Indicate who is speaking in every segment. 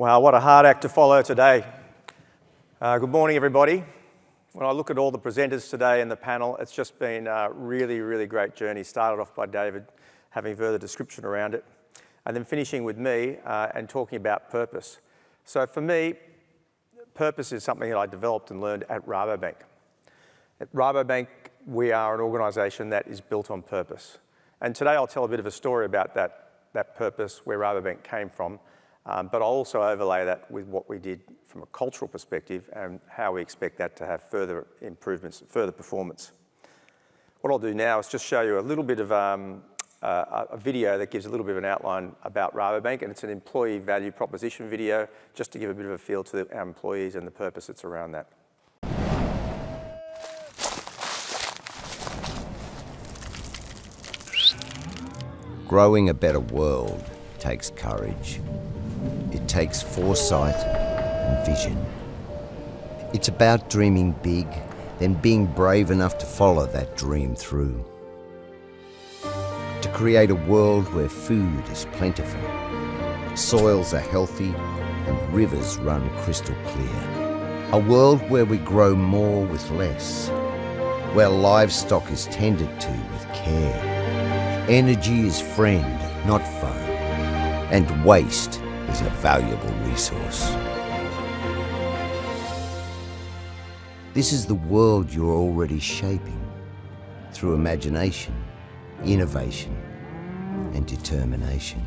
Speaker 1: Wow, what a hard act to follow today. Good morning, everybody. When I look at all the presenters today in the panel, it's just been a really, really great journey. Started off by David having further description around it, and then finishing with me and talking about purpose. So for me, purpose is something that I developed and learned at Rabobank. At Rabobank, we are an organisation that is built on purpose. And today I'll tell a bit of a story about that purpose, where Rabobank came from, but I'll also overlay that with what we did from a cultural perspective and how we expect that to have further improvements, further performance. What I'll do now is just show you a little bit of a video that gives a little bit of an outline about Rabobank, and it's an employee value proposition video, just to give a bit of a feel to our employees and the purpose that's around that.
Speaker 2: Growing a better world takes courage. It takes foresight and vision. It's about dreaming big, then being brave enough to follow that dream through. To create a world where food is plentiful, soils are healthy, and rivers run crystal clear. A world where we grow more with less, where livestock is tended to with care. Energy is friend, not foe, and waste is a valuable resource. This is the world you're already shaping through imagination, innovation, and determination.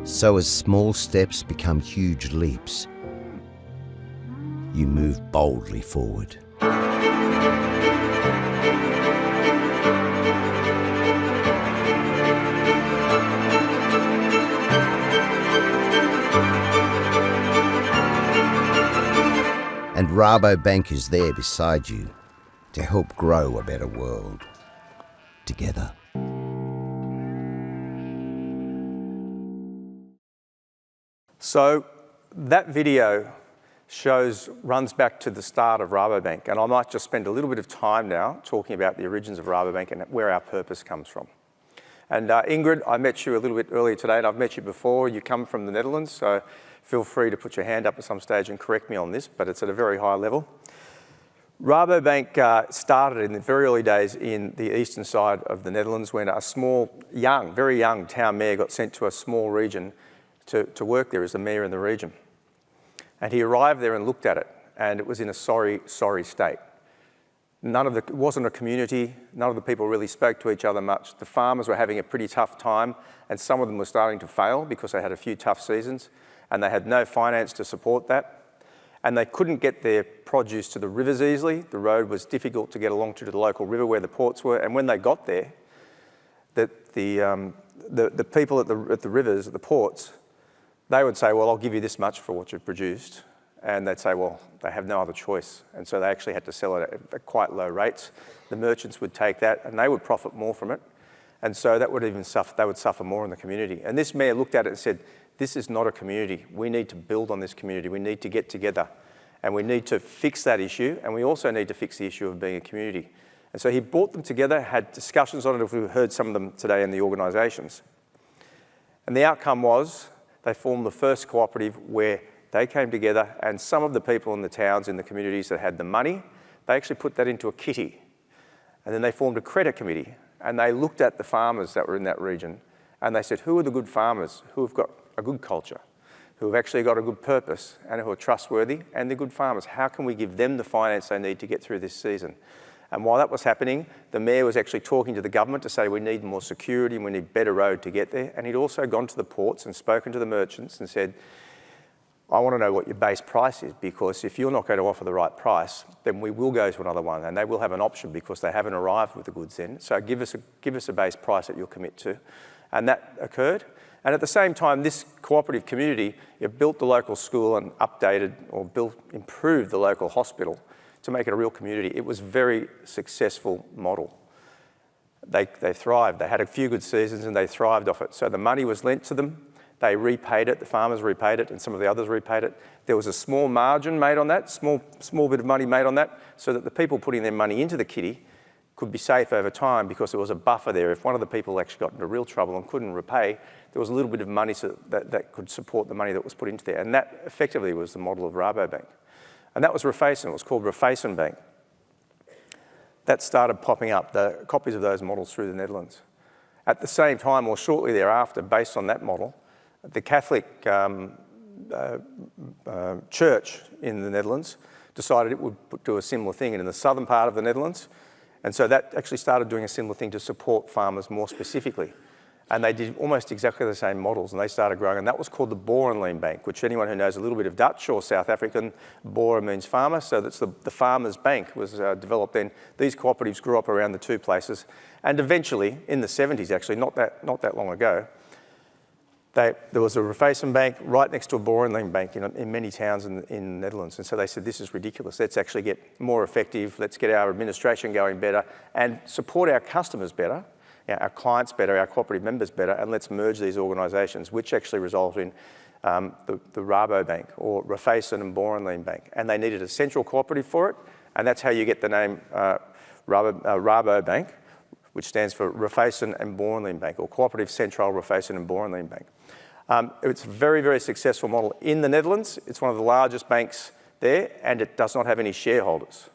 Speaker 2: So as small steps become huge leaps, you move boldly forward. And Rabobank is there beside you to help grow a better world together.
Speaker 1: So that video runs back to the start of Rabobank, and I might just spend a little bit of time now talking about the origins of Rabobank and where our purpose comes from. And Ingrid, I met you a little bit earlier today, and I've met you before. You come from the Netherlands, so feel free to put your hand up at some stage and correct me on this, but it's at a very high level. Rabobank started in the very early days in the eastern side of the Netherlands, when a small, very young town mayor got sent to a small region to work there as the mayor in the region. And he arrived there and looked at it, and it was in a sorry state. It wasn't a community. None of the people really spoke to each other much. The farmers were having a pretty tough time, and some of them were starting to fail because they had a few tough seasons, and they had no finance to support that. And they couldn't get their produce to the rivers easily. The road was difficult to get along to the local river where the ports were. And when they got there, the people at the rivers, at the ports, they would say, well, I'll give you this much for what you've produced. And they'd say, well, they have no other choice. And so they actually had to sell it at quite low rates. The merchants would take that and they would profit more from it. And so they would suffer more in the community. And this mayor looked at it and said, this is not a community. We need to build on this community. We need to get together and we need to fix that issue. And we also need to fix the issue of being a community. And so he brought them together, had discussions on it. We've heard some of them today in the organisations. And the outcome was they formed the first cooperative where they came together, and some of the people in the towns, in the communities that had the money, they actually put that into a kitty. And then they formed a credit committee, and they looked at the farmers that were in that region, and they said, who are the good farmers who have got a good culture, who have actually got a good purpose, and who are trustworthy, and they're good farmers? How can we give them the finance they need to get through this season? And while that was happening, the mayor was actually talking to the government to say we need more security and we need better road to get there. And he'd also gone to the ports and spoken to the merchants and said, I want to know what your base price is, because if you're not going to offer the right price, then we will go to another one, and they will have an option because they haven't arrived with the goods in. So give us a base price that you'll commit to. And that occurred. And at the same time, this cooperative community, it built the local school and improved the local hospital to make it a real community. It was a very successful model. They thrived. They had a few good seasons and they thrived off it. So the money was lent to them. They repaid it. The farmers repaid it, and some of the others repaid it. There was a small margin made on that, small bit of money made on that, so that the people putting their money into the kitty could be safe over time because there was a buffer there. If one of the people actually got into real trouble and couldn't repay, there was a little bit of money that could support the money that was put into there. And that effectively was the model of Rabobank. And that was Raiffeisen. It was called Raiffeisen Bank. That started popping up, the copies of those models through the Netherlands. At the same time, or shortly thereafter, based on that model, the Catholic Church in the Netherlands decided it would do a similar thing in the southern part of the Netherlands. And so that actually started doing a similar thing to support farmers more specifically. And they did almost exactly the same models, and they started growing. And that was called the Boerenleen Bank, which anyone who knows a little bit of Dutch or South African, Boeren means farmer, so that's the Farmers Bank was developed then. These cooperatives grew up around the two places. And eventually, in the 70s actually, not that long ago, there was a Raiffeisen Bank right next to a Boerenleen Bank in many towns in the Netherlands. And so they said, this is ridiculous. Let's actually get more effective. Let's get our administration going better and support our customers better, our clients better, our cooperative members better, and let's merge these organisations, which actually resulted in the Rabobank, or Raiffeisen and Boerenleen Bank. And they needed a central cooperative for it, and that's how you get the name Rabobank, which stands for Raiffeisen and Boerenleen Bank, or Cooperative Centraal Raiffeisen and Boerenleen Bank. It's a very, very successful model in the Netherlands. It's one of the largest banks there, and it does not have any shareholders.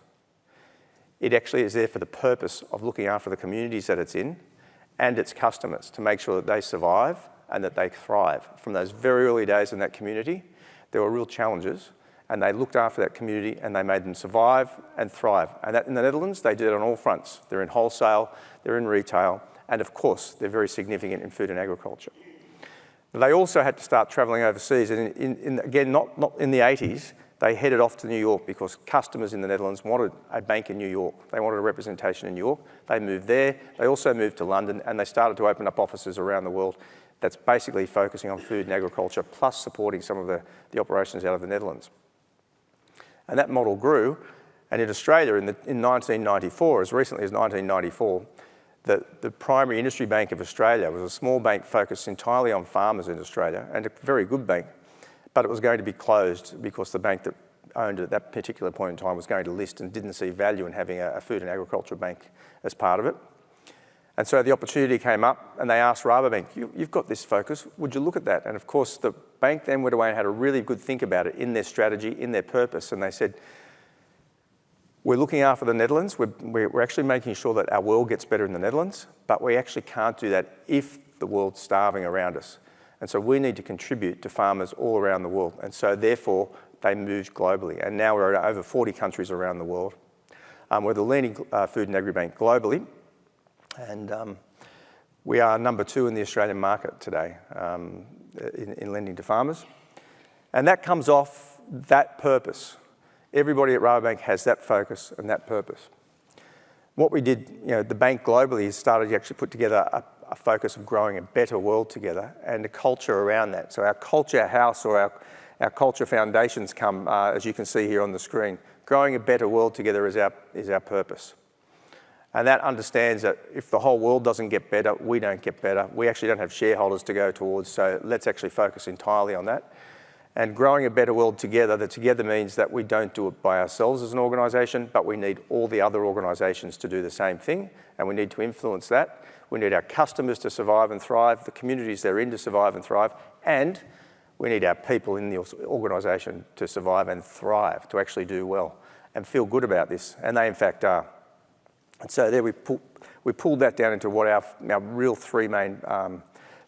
Speaker 1: It actually is there for the purpose of looking after the communities that it's in and its customers to make sure that they survive and that they thrive. From those very early days in that community, there were real challenges, and they looked after that community and they made them survive and thrive. And that in the Netherlands, they did it on all fronts. They're in wholesale, they're in retail, and of course, they're very significant in food and agriculture. They also had to start travelling overseas, and again, not in the 80s, they headed off to New York because customers in the Netherlands wanted a bank in New York. They wanted a representation in New York. They moved there. They also moved to London, and they started to open up offices around the world that's basically focusing on food and agriculture, plus supporting some of the operations out of the Netherlands. And that model grew, and in Australia in 1994, as recently as 1994, the primary industry bank of Australia was a small bank focused entirely on farmers in Australia, and a very good bank, but it was going to be closed because the bank that owned it at that particular point in time was going to list and didn't see value in having a food and agriculture bank as part of it. And so the opportunity came up, and they asked Rabobank, you've got this focus, would you look at that? And of course, the bank then went away and had a really good think about it in their strategy, in their purpose, and they said, we're looking after the Netherlands. We're actually making sure that our world gets better in the Netherlands, but we actually can't do that if the world's starving around us. And so we need to contribute to farmers all around the world. And so therefore, they moved globally. And now we're in over 40 countries around the world. We're the leading food and agribank globally. And we are number 2 in the Australian market today in lending to farmers. And that comes off that purpose. Everybody at Rabobank has that focus and that purpose. What we did, the bank globally started to actually put together a focus of growing a better world together and a culture around that. So our culture house, or our culture foundations come, as you can see here on the screen. Growing a better world together is our purpose. And that understands that if the whole world doesn't get better, we don't get better. We actually don't have shareholders to go towards, so let's actually focus entirely on that. And growing a better world together, the together means that we don't do it by ourselves as an organisation, but we need all the other organisations to do the same thing, and we need to influence that. We need our customers to survive and thrive, the communities they're in to survive and thrive, and we need our people in the organisation to survive and thrive, to actually do well and feel good about this, and they in fact are. And so there we pulled that down into what our real 3 main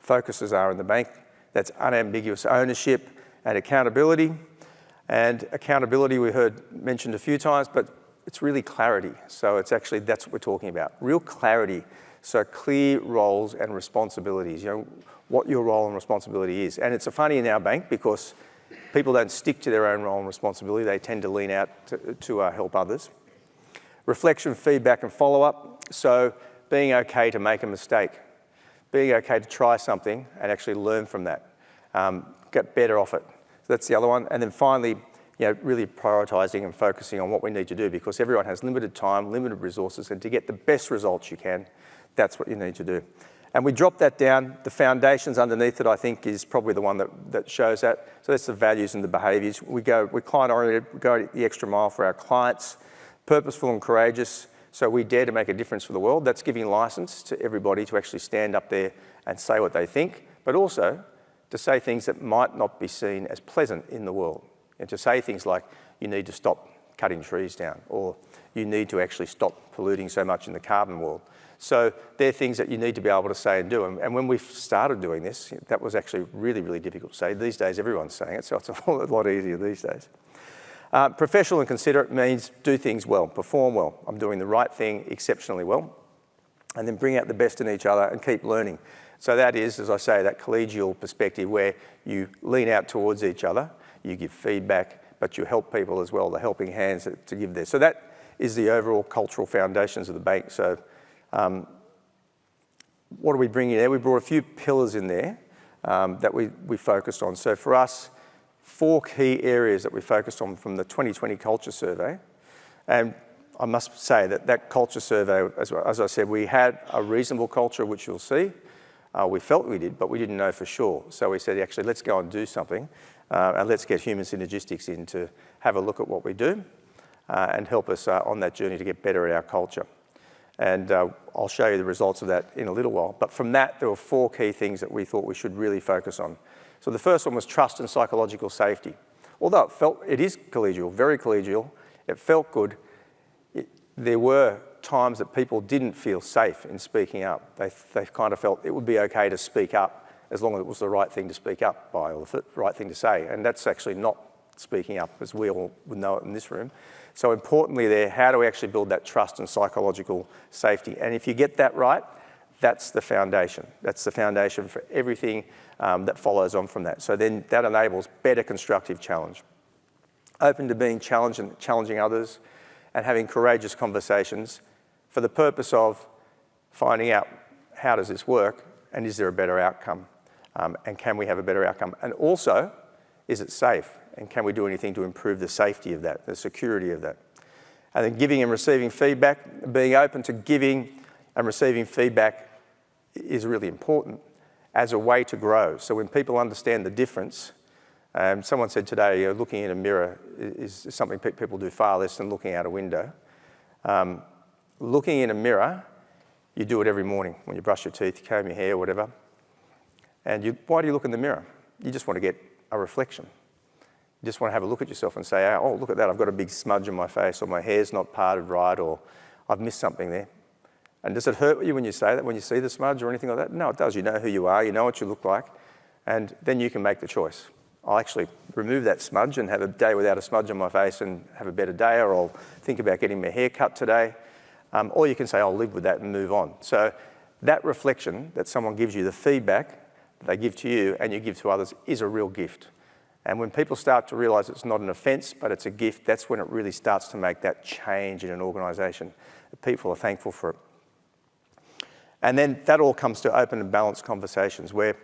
Speaker 1: focuses are in the bank. That's unambiguous ownership and accountability. And accountability we heard mentioned a few times, but it's really clarity. So it's actually, that's what we're talking about. Real clarity. So clear roles and responsibilities, what your role and responsibility is. And it's funny in our bank because people don't stick to their own role and responsibility. They tend to lean out to help others. Reflection, feedback, and follow-up. So being okay to make a mistake. Being okay to try something and actually learn from that. Get better off it. So that's the other one. And then finally, really prioritising and focusing on what we need to do, because everyone has limited time, limited resources, and to get the best results you can, that's what you need to do. And we drop that down. The foundations underneath it, I think, is probably the one that shows that. So that's the we're and the behaviours. We're client-oriented, we go the extra mile for our clients, purposeful and courageous, So we dare to make a difference for the world. That's giving license to everybody to actually stand up there and say what they think, but also to say things that might not be seen as pleasant in the world. And to say things like, you need to stop cutting trees down, or you need to actually stop polluting so much in the carbon world. So they're things that you need to be able to say and do. And when we started doing this, that was actually really, really difficult to say. These days, everyone's saying it, so it's a lot easier these days. Professional and considerate means do things well, perform well. I'm doing the right thing exceptionally well, and then bring out the best in each other and keep learning. So that is, as I say, that collegial perspective where you lean out towards each other, you give feedback, but you help people as well, the helping hands to give there. So that is the overall cultural foundations of the bank. So what are we bringing there? We brought a few pillars in there that we focused on. So for us, 4 key areas that we focused on from the 2020 culture survey. And I must say that culture survey, as I said, we had a reasonable culture, which you'll see. We felt we did, but we didn't know for sure. So we said, actually, let's go and do something, and let's get human synergistics in to have a look at what we do and help us on that journey to get better at our culture. And I'll show you the results of that in a little while. But from that, there were 4 key things that we thought we should really focus on. So the first one was trust and psychological safety. Although it is collegial, very collegial, it felt good, there were times that people didn't feel safe in speaking up. They kind of felt it would be okay to speak up as long as it was the right thing to speak up by, or the right thing to say. And that's actually not speaking up, as we all would know it in this room. So importantly there, how do we actually build that trust and psychological safety? And if you get that right, that's the foundation. That's the foundation for everything that follows on from that. So then that enables better constructive challenge. Open to being challenged and challenging others, and having courageous conversations for the purpose of finding out how does this work, and is there a better outcome, and can we have a better outcome? And also, is it safe, and can we do anything to improve the safety of that, the security of that? And then giving and receiving feedback, being open to giving and receiving feedback is really important as a way to grow. So when people understand the difference, someone said today, looking in a mirror is something people do far less than looking out a window. Looking in a mirror, you do it every morning when you brush your teeth, you comb your hair, whatever. And why do you look in the mirror? You just want to get a reflection. You just want to have a look at yourself and say, oh, look at that, I've got a big smudge on my face, or my hair's not parted right, or I've missed something there. And does it hurt you when you say that, when you see the smudge or anything like that? No, it does. You know who you are, you know what you look like, and then you can make the choice. I'll actually remove that smudge and have a day without a smudge on my face and have a better day, or I'll think about getting my hair cut today. Or you can say, I'll live with that and move on. So that reflection that someone gives you, the feedback they give to you and you give to others, is a real gift. And when people start to realise it's not an offence, but it's a gift, that's when it really starts to make that change in an organisation. People are thankful for it. And then that all comes to open and balanced conversations where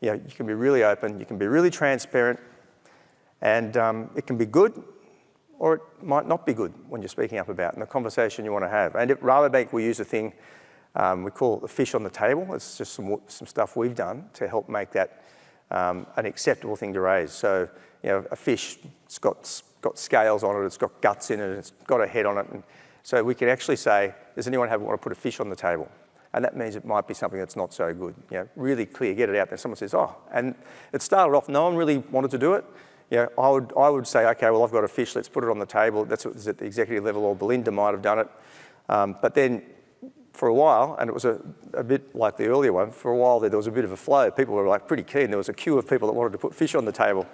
Speaker 1: you can be really open, you can be really transparent, and it can be good, or it might not be good when you're speaking up about in the conversation you want to have. And at Rabobank, we use a thing we call it the fish on the table. It's just some stuff we've done to help make that an acceptable thing to raise. So, a fish, it's got scales on it, it's got guts in it, it's got a head on it. And so we can actually say, does anyone want to put a fish on the table? And that means it might be something that's not so good. Really clear, get it out there. Someone says, oh, and it started off, no one really wanted to do it. I would say, okay, well, I've got a fish, let's put it on the table. That's what was at the executive level, or Belinda might have done it. But then for a while, and it was a bit like the earlier one, for a while there was a bit of a flow. People were like pretty keen. There was a queue of people that wanted to put fish on the table.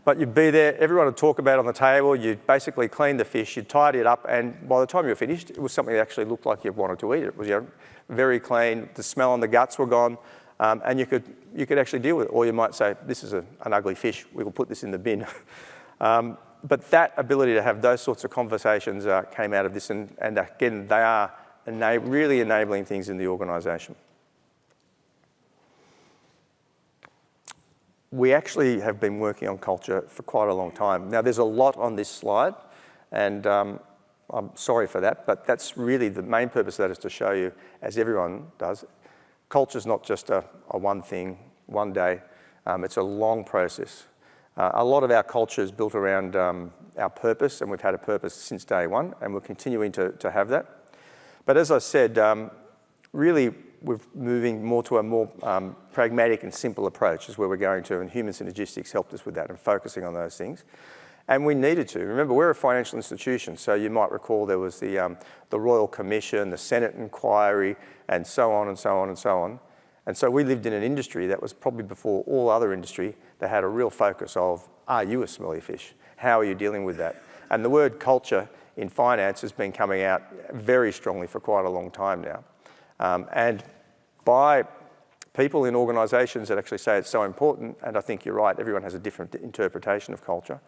Speaker 1: But you'd be there, everyone would talk about it on the table, you'd basically clean the fish, you'd tidy it up, and by the time you were finished, it was something that actually looked like you wanted to eat it. It was very clean, the smell and the guts were gone, and you could actually deal with it. Or you might say, this is an ugly fish, we will put this in the bin. But that ability to have those sorts of conversations came out of this, and again, they are really enabling things in the organisation. We actually have been working on culture for quite a long time. Now, there's a lot on this slide, and I'm sorry for that, but that's really the main purpose of that, is to show you, as everyone does, culture's not just a one thing, one day. It's a long process. A lot of our culture is built around our purpose, and we've had a purpose since day one, and we're continuing to have that. But as I said, really we're moving more to a more pragmatic and simple approach is where we're going to, and human synergistics helped us with that and focusing on those things. And we needed to. Remember, we're a financial institution, so you might recall there was the Royal Commission, the Senate inquiry, and so on and so on and so on. And so we lived in an industry that was probably before all other industry that had a real focus of, are you a smelly fish? How are you dealing with that? And the word culture in finance has been coming out very strongly for quite a long time now. And by people in organisations that actually say it's so important, and I think you're right, everyone has a different interpretation of culture,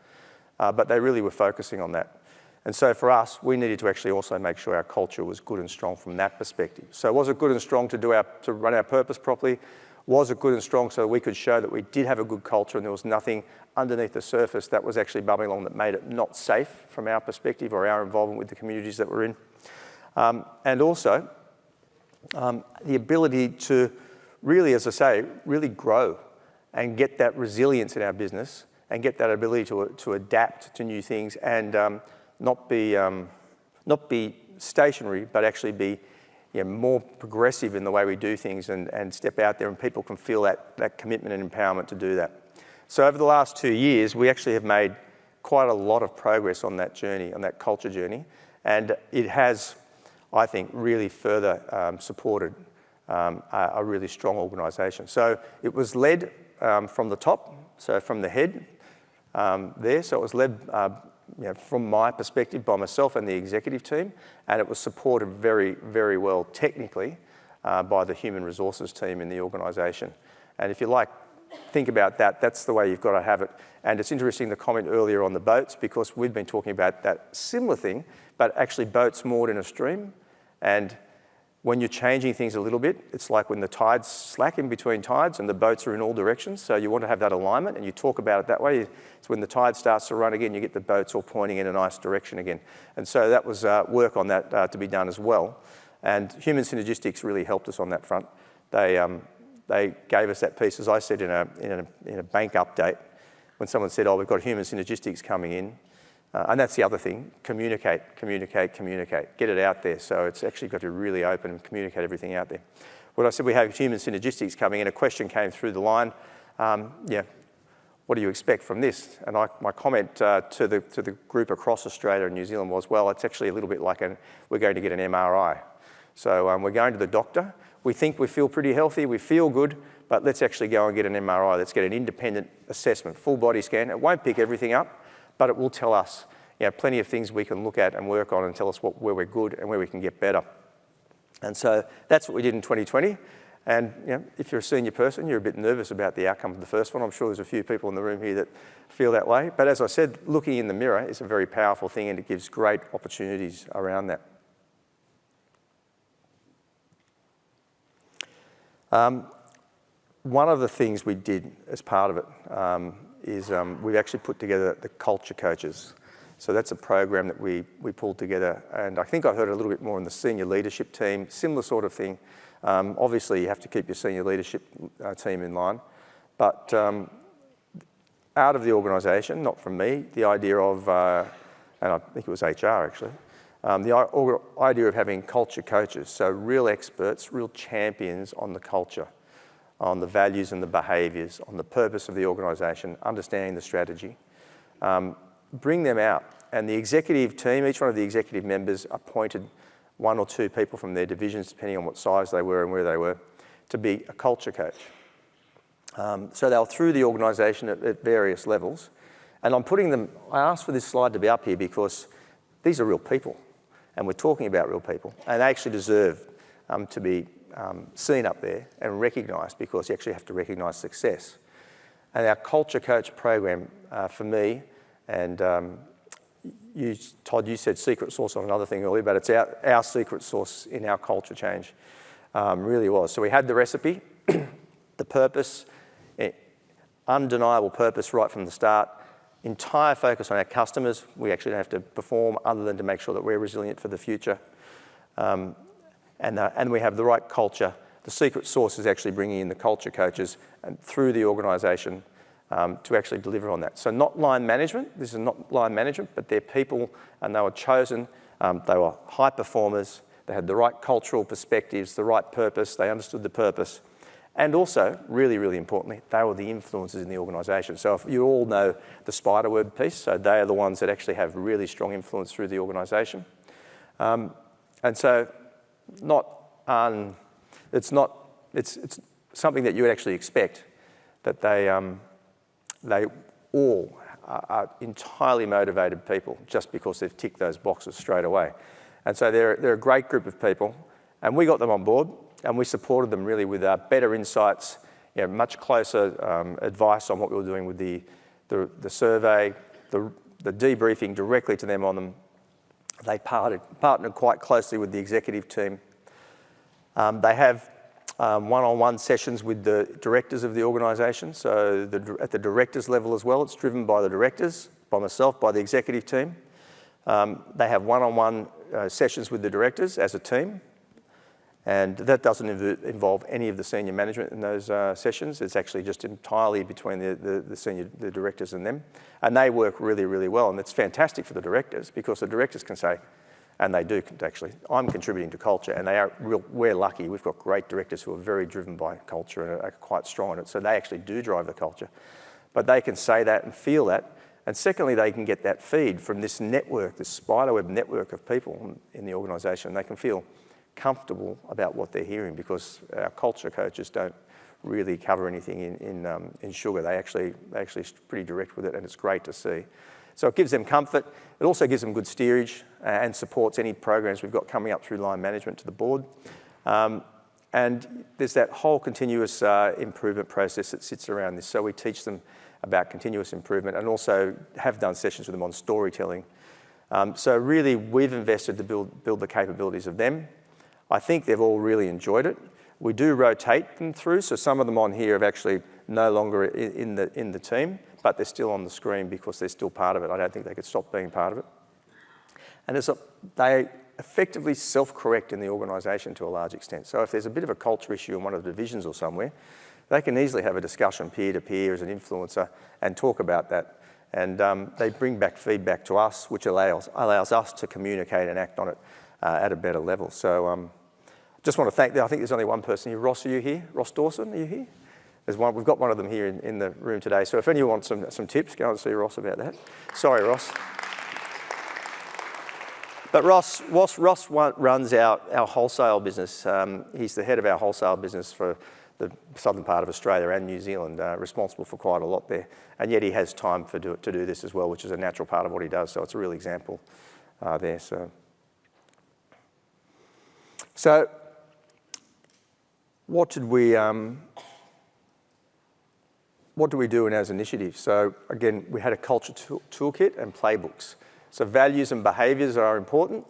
Speaker 1: but they really were focusing on that. And so for us, we needed to actually also make sure our culture was good and strong from that perspective. So was it good and strong to run our purpose properly? Was it good and strong so that we could show that we did have a good culture and there was nothing underneath the surface that was actually bubbling along that made it not safe from our perspective or our involvement with the communities that we're in? And also, the ability to really, as I say, really grow and get that resilience in our business and get that ability to adapt to new things and not be stationary, but actually be more progressive in the way we do things and step out there, and people can feel that commitment and empowerment to do that. So over the last 2 years, we actually have made quite a lot of progress on that journey, on that culture journey, and it has, I think, really further supported a really strong organisation. So it was led from the top, so from the head there. So it was led from my perspective by myself and the executive team, and it was supported very, very well technically by the human resources team in the organisation. And if you like, think about that, that's the way you've got to have it. And it's interesting the comment earlier on the boats, because we've been talking about that similar thing, but actually boats moored in a stream. And when you're changing things a little bit, it's like when the tides slack in between tides and the boats are in all directions. So you want to have that alignment, and you talk about it that way. It's when the tide starts to run again, you get the boats all pointing in a nice direction again. And so that was work on that to be done as well. And human synergistics really helped us on that front. They gave us that piece, as I said in a bank update, when someone said, oh, we've got human synergistics coming in. And that's the other thing, communicate. Get it out there. So it's actually got to be really open and communicate everything out there. When I said we have human synergistics coming in, a question came through the line, what do you expect from this? And my comment to the group across Australia and New Zealand was, well, it's actually a little bit like we're going to get an MRI. So we're going to the doctor. We think we feel pretty healthy, we feel good, but let's actually go and get an MRI. Let's get an independent assessment, full body scan. It won't pick everything up, but it will tell us plenty of things we can look at and work on and tell us where we're good and where we can get better. And so that's what we did in 2020. And if you're a senior person, you're a bit nervous about the outcome of the first one. I'm sure there's a few people in the room here that feel that way. But as I said, looking in the mirror is a very powerful thing, and it gives great opportunities around that. One of the things we did as part of it is we've actually put together the culture coaches. So that's a program that we pulled together, and I think I heard a little bit more in the senior leadership team, similar sort of thing. Obviously you have to keep your senior leadership team in line, but out of the organisation, not from me, the idea of, and I think it was HR actually, the idea of having culture coaches, so real experts, real champions on the culture, on the values and the behaviours, on the purpose of the organisation, understanding the strategy. Bring them out, and the executive team, each one of the executive members appointed 1 or 2 people from their divisions, depending on what size they were and where they were, to be a culture coach. So they were through the organisation at various levels, and I asked for this slide to be up here because these are real people, and we're talking about real people, and they actually deserve to be seen up there and recognised, because you actually have to recognise success. And our culture coach program for me, and Todd, you said secret sauce on another thing earlier, but it's our secret sauce in our culture change, really was. So we had the recipe, the purpose, undeniable purpose right from the start, entire focus on our customers. We actually don't have to perform other than to make sure that we're resilient for the future. And we have the right culture. The secret sauce is actually bringing in the culture coaches and through the organisation to actually deliver on that. So not line management, this is not line management, but they're people, and they were chosen, they were high performers, they had the right cultural perspectives, the right purpose, they understood the purpose. And also, really, really importantly, they were the influencers in the organisation. So if you all know the spiderweb piece, so they are the ones that actually have really strong influence through the organisation. And so it's something that you would actually expect, that they all are entirely motivated people just because they've ticked those boxes straight away. And so they're a great group of people, and we got them on board, and we supported them really with better insights, much closer advice on what we were doing with the survey, the debriefing directly to them on them. They partnered quite closely with the executive team. They have one-on-one sessions with the directors of the organisation. So at the directors level as well, it's driven by the directors, by myself, by the executive team. They have one-on-one sessions with the directors as a team. And that doesn't involve any of the senior management in those sessions. It's actually just entirely between the directors and them. And they work really, really well. And it's fantastic for the directors, because the directors can say, and they do actually, I'm contributing to culture, and we're lucky. We've got great directors who are very driven by culture and are quite strong in it. So they actually do drive the culture. But they can say that and feel that. And secondly, they can get that feed from this network, this spiderweb network of people in the organisation. They can feel comfortable about what they're hearing, because our culture coaches don't really cover anything in sugar. They're actually pretty direct with it, and it's great to see. So it gives them comfort. It also gives them good steerage and supports any programs we've got coming up through line management to the board. And there's that whole continuous improvement process that sits around this. So we teach them about continuous improvement, and also have done sessions with them on storytelling. So really, we've invested to build the capabilities of them. I think they've all really enjoyed it. We do rotate them through, so some of them on here have actually no longer in the team, but they're still on the screen because they're still part of it. I don't think they could stop being part of it. And they effectively self-correct in the organisation to a large extent. So if there's a bit of a culture issue in one of the divisions or somewhere, they can easily have a discussion peer-to-peer as an influencer and talk about that. And they bring back feedback to us, which allows us to communicate and act on it at a better level. So just want to thank them. I think there's only one person here. Ross, are you here? Ross Dawson, are you here? There's one. We've got one of them here in the room today. So if anyone wants some tips, go and see Ross about that. Sorry, Ross. But Ross runs our wholesale business. He's the head of our wholesale business for the southern part of Australia and New Zealand, responsible for quite a lot there. And yet he has time to do this as well, which is a natural part of what he does. So it's a real example there. So what do we do in our initiatives? So again, we had a culture toolkit and playbooks. So values and behaviours are important,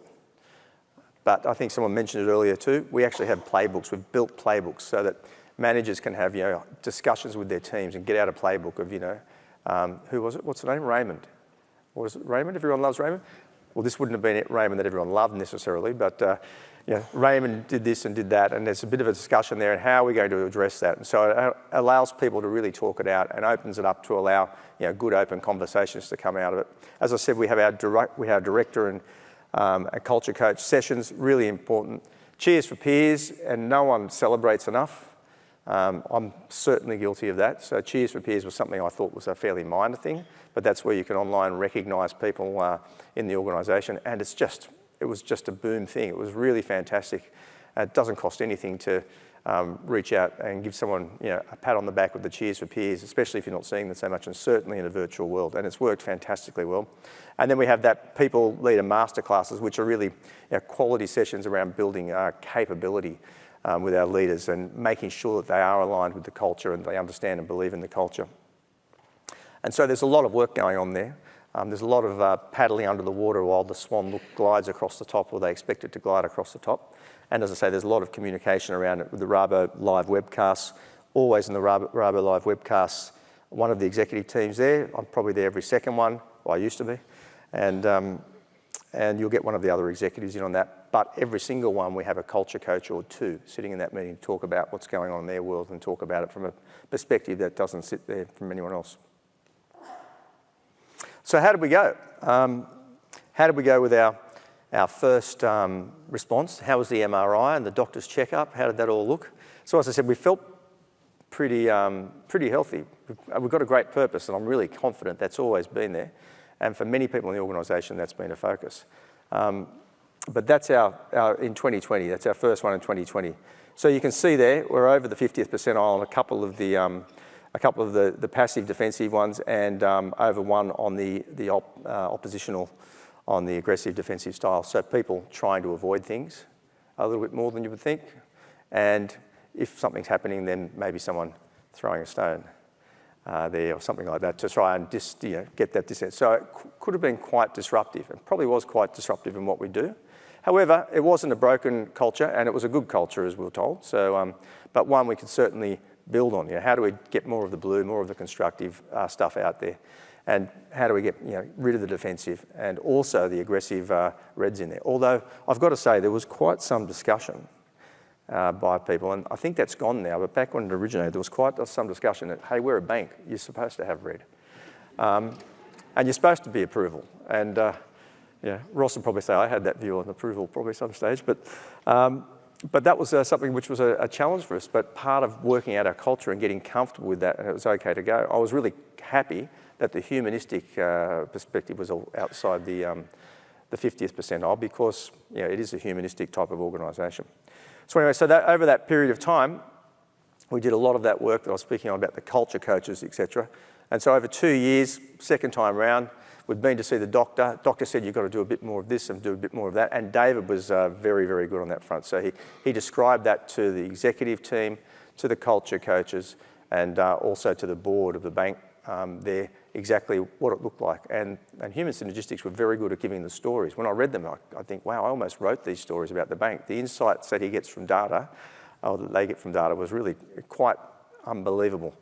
Speaker 1: but I think someone mentioned it earlier too. We actually have playbooks. We've built playbooks so that managers can have discussions with their teams and get out a playbook of who was it? What's the name? Raymond. Or was it Raymond? Everyone loves Raymond. Well, this wouldn't have been Raymond that everyone loved necessarily, but Raymond did this and did that, and there's a bit of a discussion there, and how are we going to address that? And so it allows people to really talk it out and opens it up to allow good open conversations to come out of it. As I said, we have our director and a culture coach sessions, really important. Cheers for peers, and no one celebrates enough. I'm certainly guilty of that. So Cheers for Peers was something I thought was a fairly minor thing, but that's where you can online recognise people in the organisation, and it was just a boom thing. It was really fantastic. It doesn't cost anything to reach out and give someone a pat on the back with the Cheers for Peers, especially if you're not seeing them so much, and certainly in a virtual world. And it's worked fantastically well. And then we have that people leader masterclasses, which are really quality sessions around building capability with our leaders and making sure that they are aligned with the culture and they understand and believe in the culture. And so there's a lot of work going on there. There's a lot of paddling under the water while the swan glides across the top, or they expect it to glide across the top. And as I say, there's a lot of communication around it with the Rabo live webcasts. Always in the Rabo live webcasts, one of the executive teams there. I'm probably there every second one. Well, I used to be. And you'll get one of the other executives in on that. But every single one, we have a culture coach or two sitting in that meeting to talk about what's going on in their world and talk about it from a perspective that doesn't sit there from anyone else. So how did we go? How did we go with our our first response. How was the MRI and the doctor's checkup? How did that all look? So as I said, we felt pretty healthy. We've got a great purpose, and I'm really confident that's always been there. And for many people in the organisation, that's been a focus. But that's our in 2020. That's our first one in 2020. So you can see there we're over the 50th percentile on a couple of the passive defensive ones, and over one on the oppositional, on the aggressive defensive style. So people trying to avoid things a little bit more than you would think, and if something's happening, then maybe someone throwing a stone there or something like that to try and get that dissent. So it could have been quite disruptive, and probably was quite disruptive in what we do. However, it wasn't a broken culture, and it was a good culture, as we were told. So, but one we could certainly build on. How do we get more of the blue, more of the constructive stuff out there, and how do we get rid of the defensive and also the aggressive reds in there? Although I've got to say there was quite some discussion by people, and I think that's gone now. But back when it originated, there was quite some discussion that, hey, we're a bank, you're supposed to have red, and you're supposed to be approval. And yeah, Ross would probably say I had that view on approval probably at some stage, but that was something which was a challenge for us, but part of working out our culture and getting comfortable with that, and it was okay to go. I was really happy that the humanistic perspective was outside the 50th percentile, because it is a humanistic type of organisation. So anyway, so that over that period of time, we did a lot of that work that I was speaking on about the culture coaches, etc. And so over 2 years, second time round, we'd been to see the doctor. Doctor said, you've got to do a bit more of this and do a bit more of that. And David was very, very good on that front. So he described that to the executive team, to the culture coaches, and also to the board of the bank there, exactly what it looked like. And human synergistics were very good at giving the stories. When I read them, I think, wow, I almost wrote these stories about the bank. The insights that he gets from data, or that they get from data, was really quite unbelievable.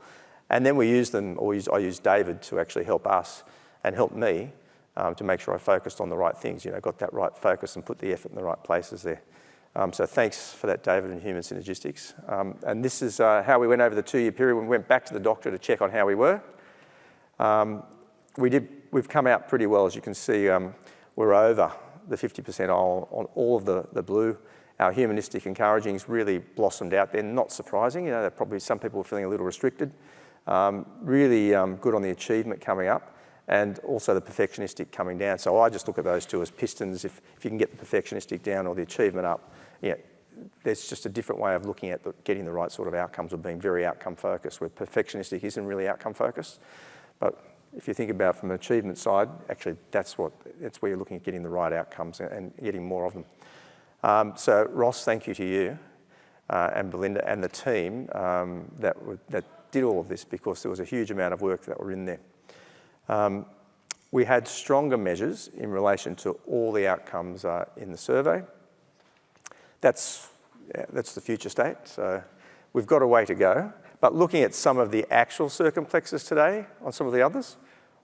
Speaker 1: And then we used them, or I used David to actually help us and help me to make sure I focused on the right things, got that right focus and put the effort in the right places there. So thanks for that, David, and Human Synergistics. And this is how we went over the 2-year period. We went back to the doctor to check on how we were. We've come out pretty well, as you can see. We're over the 50 percentile on all of the blue. Our humanistic encouraging's really blossomed out there. Not surprising, that probably some people were feeling a little restricted. Really good on the achievement coming up, and also the perfectionistic coming down. So I just look at those two as pistons. If you can get the perfectionistic down or the achievement up, there's just a different way of looking at getting the right sort of outcomes, or being very outcome focused, where perfectionistic isn't really outcome focused. But if you think about it from an achievement side, actually that's where you're looking at getting the right outcomes and getting more of them. So Ross, thank you to you and Belinda and the team that did all of this, because there was a huge amount of work that were in there. We had stronger measures in relation to all the outcomes in the survey. That's the future state, so we've got a way to go. But looking at some of the actual circumplexes today on some of the others,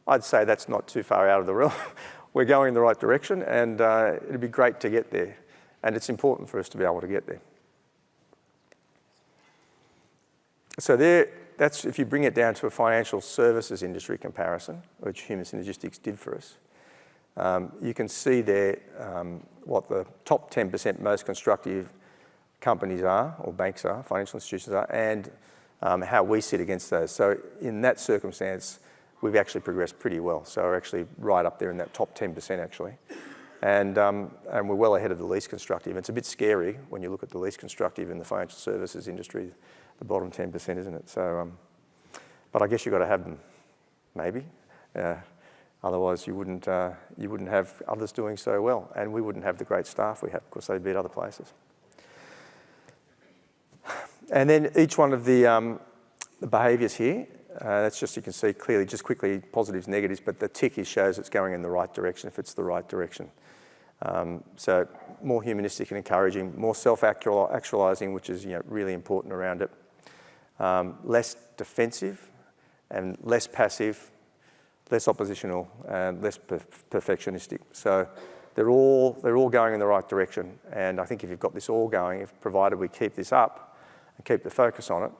Speaker 1: I'd say that's not too far out of the realm. We're going in the right direction, and it'd be great to get there. And it's important for us to be able to get there. So that's if you bring it down to a financial services industry comparison, which Human Synergistics did for us. You can see there what the top 10% most constructive companies are, or banks are, financial institutions are, and how we sit against those. So in that circumstance, we've actually progressed pretty well. So we're actually right up there in that top 10% actually. And we're well ahead of the least constructive. It's a bit scary when you look at the least constructive in the financial services industry, the bottom 10%, isn't it? So, but I guess you've got to have them, maybe. Otherwise you wouldn't have others doing so well, and we wouldn't have the great staff we have, because they'd be at other places. And then each one of the behaviours here, that's just, you can see clearly, just quickly, positives, negatives, but the tick shows it's going in the right direction if it's the right direction. So more humanistic and encouraging, more self-actualising, which is really important around it. Less defensive and less passive, less oppositional and less perfectionistic. So they're all going in the right direction. And I think if you've got this all going, provided we keep this up and keep the focus on it,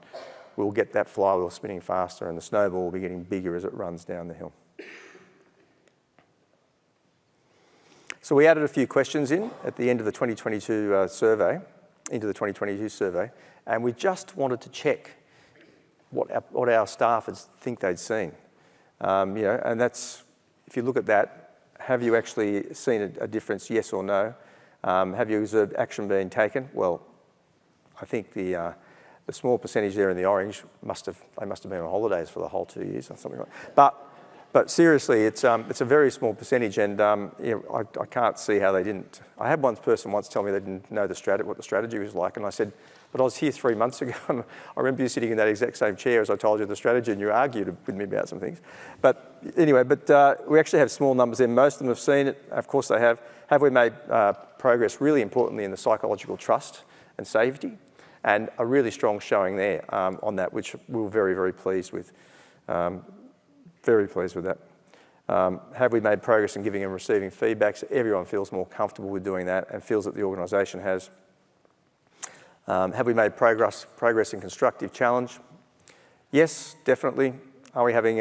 Speaker 1: we'll get that flywheel spinning faster, and the snowball will be getting bigger as it runs down the hill. So we added a few questions in at the end of the 2022 survey, and we just wanted to check what our staff think they'd seen. And that's, if you look at that, have you actually seen a difference, yes or no? Have you observed action being taken? Well, I think the small percentage there in the orange they must have been on holidays for the whole 2 years or something like that. But seriously, it's a very small percentage, and I can't see how they didn't. I had one person once tell me they didn't know what the strategy was like, and I said, but I was here 3 months ago, and I remember you sitting in that exact same chair as I told you the strategy, and you argued with me about some things. But anyway, we actually have small numbers there. Most of them have seen it. Of course they have. Have we made progress, really importantly, in the psychological trust and safety? And a really strong showing there on that, which we were very, very pleased with. Very pleased with that. Have we made progress in giving and receiving feedback? So everyone feels more comfortable with doing that and feels that the organisation has. Have we made progress in constructive challenge? Yes, definitely. Are we having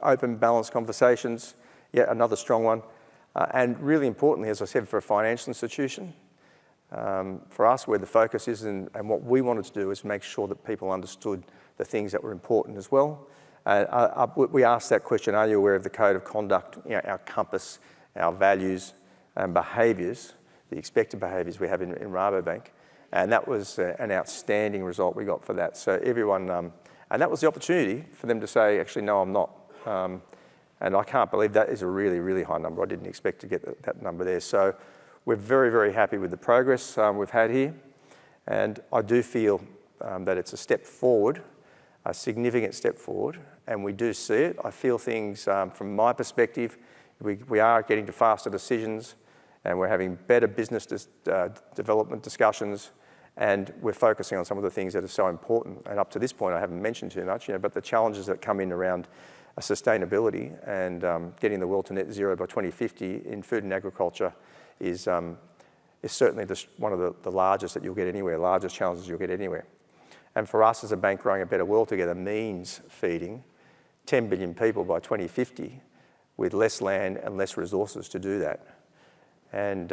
Speaker 1: open, balanced conversations? Yeah, another strong one. And really importantly, as I said, for a financial institution, for us, where the focus is and what we wanted to do is make sure that people understood the things that were important as well. We asked that question, are you aware of the code of conduct, our compass, our values and behaviours, the expected behaviours we have in Rabobank? And that was an outstanding result we got for that. So everyone, and that was the opportunity for them to say, actually, no, I'm not. And I can't believe that is a really, really high number. I didn't expect to get that number there. So we're very, very happy with the progress we've had here. And I do feel that it's a step forward, a significant step forward, and we do see it. I feel things, from my perspective, we are getting to faster decisions, and we're having better business development discussions, and we're focusing on some of the things that are so important. And up to this point, I haven't mentioned too much, but the challenges that come in around sustainability and getting the world to net zero by 2050 in food and agriculture is certainly one of the largest that you'll get anywhere, largest challenges you'll get anywhere. And for us as a bank, growing a better world together means feeding 10 billion people by 2050 with less land and less resources to do that. And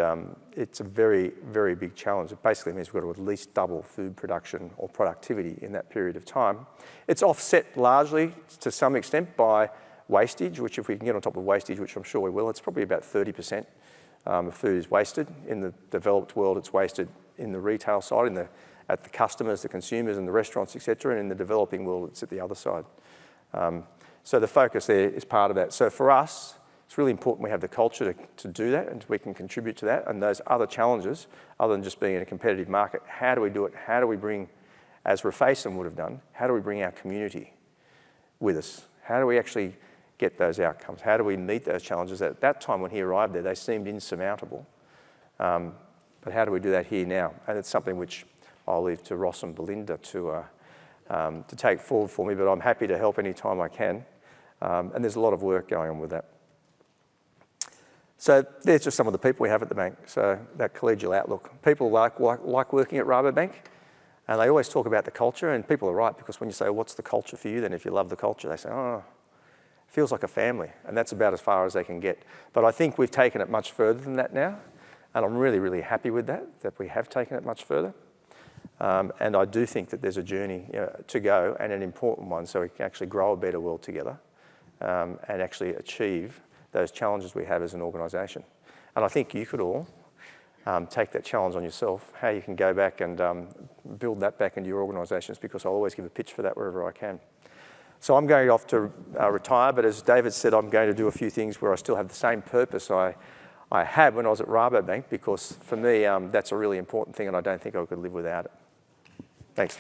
Speaker 1: it's a very, very big challenge. It basically means we've got to at least double food production or productivity in that period of time. It's offset largely to some extent by wastage, which if we can get on top of wastage, which I'm sure we will, it's probably about 30% of food is wasted. In the developed world, it's wasted in the retail side, at the customers, the consumers and the restaurants, etc. And in the developing world, it's at the other side. So the focus there is part of that. So for us, it's really important we have the culture to do that and we can contribute to that. And those other challenges, other than just being in a competitive market, how do we do it? How do we bring, as Rafayson would have done, how do we bring our community with us? How do we actually get those outcomes? How do we meet those challenges? At that time when he arrived there, they seemed insurmountable. But how do we do that here now? And it's something which I'll leave to Ross and Belinda to take forward for me, but I'm happy to help any time I can. And there's a lot of work going on with that. So there's just some of the people we have at the bank. So that collegial outlook. People like working at Rabobank, and they always talk about the culture, and people are right, because when you say, what's the culture for you, then if you love the culture, they say, oh, it feels like a family, and that's about as far as they can get. But I think we've taken it much further than that now, and I'm really, really happy with that we have taken it much further. And I do think that there's a journey to go, and an important one, so we can actually grow a better world together and actually achieve those challenges we have as an organisation. And I think you could all take that challenge on yourself, how you can go back and build that back into your organisations, because I'll always give a pitch for that wherever I can. So I'm going off to retire, but as David said, I'm going to do a few things where I still have the same purpose I had when I was at Rabobank, because for me, that's a really important thing, and I don't think I could live without it. Thanks.